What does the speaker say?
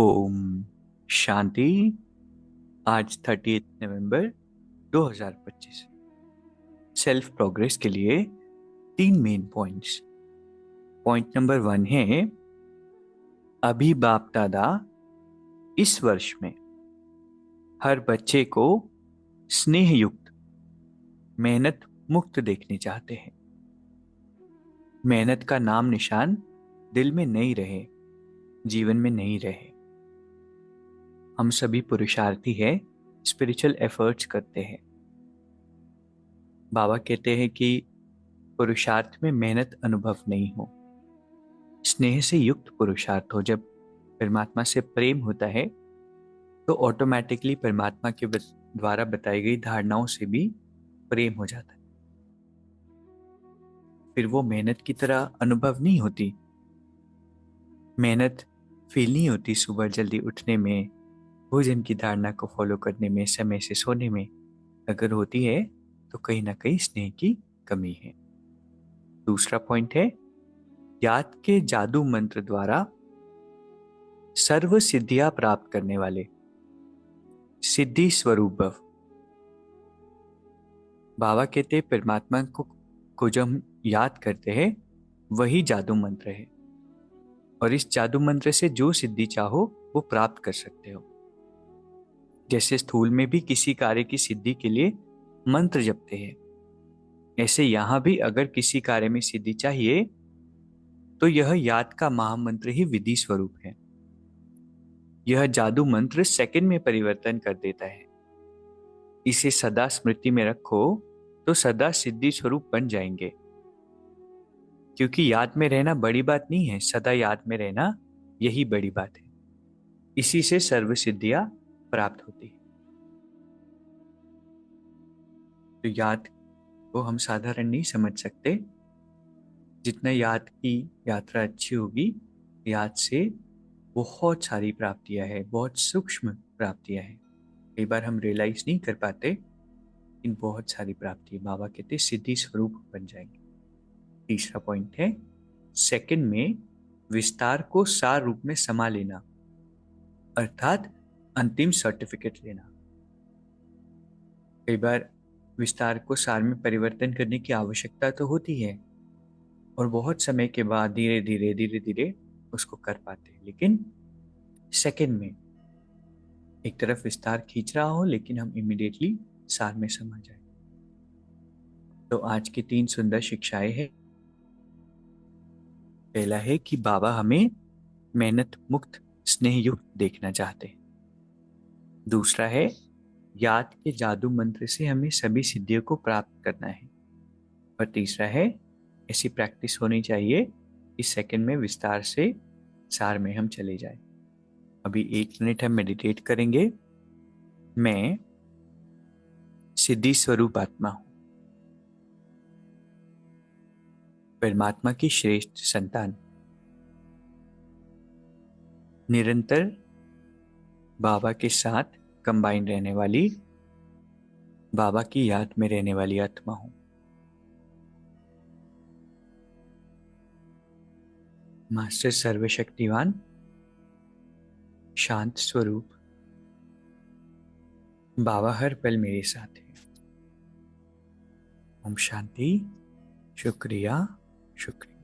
ओम शांति। आज 30 नवंबर 2025। Self progress के लिए 3 मेन पॉइंट्स। पॉइंट नंबर 1 है, अभी बाप दादा इस वर्ष में हर बच्चे को स्नेह युक्त मेहनत मुक्त देखने चाहते हैं। मेहनत का नाम निशान दिल में नहीं रहे, जीवन में नहीं रहे। हम सभी पुरुषार्थी हैं, स्पिरिचुअल एफर्ट्स करते हैं। बाबा कहते हैं कि पुरुषार्थ में मेहनत अनुभव नहीं हो, स्नेह से युक्त पुरुषार्थ हो। जब परमात्मा से प्रेम होता है तो ऑटोमेटिकली परमात्मा के द्वारा बताई गई धारणाओं से भी प्रेम हो जाता है। फिर वो मेहनत की तरह अनुभव नहीं होती। मेहनत फील नहीं होती सुबह जल्दी उठने में, भोजन की धारणा को फॉलो करने में, समय से सोने में। अगर होती है तो कहीं ना कहीं स्नेह की कमी है। दूसरा पॉइंट है, याद के जादू मंत्र द्वारा सर्व सिद्धियां प्राप्त करने वाले सिद्धि स्वरूप भव। बाबा कहते परमात्मा को जब हम याद करते हैं वही जादू मंत्र है, और इस जादू मंत्र से जो सिद्धि चाहो वो प्राप्त कर सकते हो। जैसे स्थूल में भी किसी कार्य की सिद्धि के लिए मंत्र जपते हैं, ऐसे यहां भी अगर किसी कार्य में सिद्धि चाहिए तो यह याद का महामंत्र ही विधि स्वरूप है। यह जादू मंत्र सेकंड में परिवर्तन कर देता है। इसे सदा स्मृति में रखो तो सदा सिद्धि स्वरूप बन जाएंगे। क्योंकि याद में रहना बड़ी बात नहीं है, सदा याद में रहना यही बड़ी बात है। इसी से सर्व सिद्धियां प्राप्त होती है। तो याद को हम साधारण नहीं समझ सकते। जितना याद की यात्रा अच्छी होगी, याद से बहुत सारी प्राप्तियां हैं, बहुत सूक्ष्म प्राप्तियां हैं। कई बार हम रियलाइज नहीं कर पाते, इन बहुत सारी प्राप्ति बाबा कहते सिद्धि स्वरूप बन जाएंगे। तीसरा पॉइंट है, सेकंड में विस्तार को सार रूप में समा लेना, अर्थात अंतिम सर्टिफिकेट लेना। कई बार विस्तार को सार में परिवर्तन करने की आवश्यकता तो होती है, और बहुत समय के बाद धीरे धीरे उसको कर पाते हैं। लेकिन सेकंड में एक तरफ विस्तार खींच रहा हो लेकिन हम इमिडिएटली सार में समा जाए। तो आज की 3 सुंदर शिक्षाएं हैं। पहला है कि बाबा हमें मेहनत मुक्त स्नेह युक्त देखना चाहते हैं। दूसरा है, याद के जादू मंत्र से हमें सभी सिद्धियों को प्राप्त करना है। और तीसरा है, ऐसी प्रैक्टिस होनी चाहिए कि सेकंड में विस्तार से सार में हम चले जाएं। अभी 1 मिनट हम मेडिटेट करेंगे। मैं सिद्धि स्वरूप आत्मा हूं, परमात्मा की श्रेष्ठ संतान, निरंतर बाबा के साथ कंबाइन रहने वाली, बाबा की याद में रहने वाली आत्मा हूं। मास्टर सर्वशक्तिवान शांत स्वरूप बाबा हर पल मेरे साथ है। ओम शांति। शुक्रिया, शुक्रिया।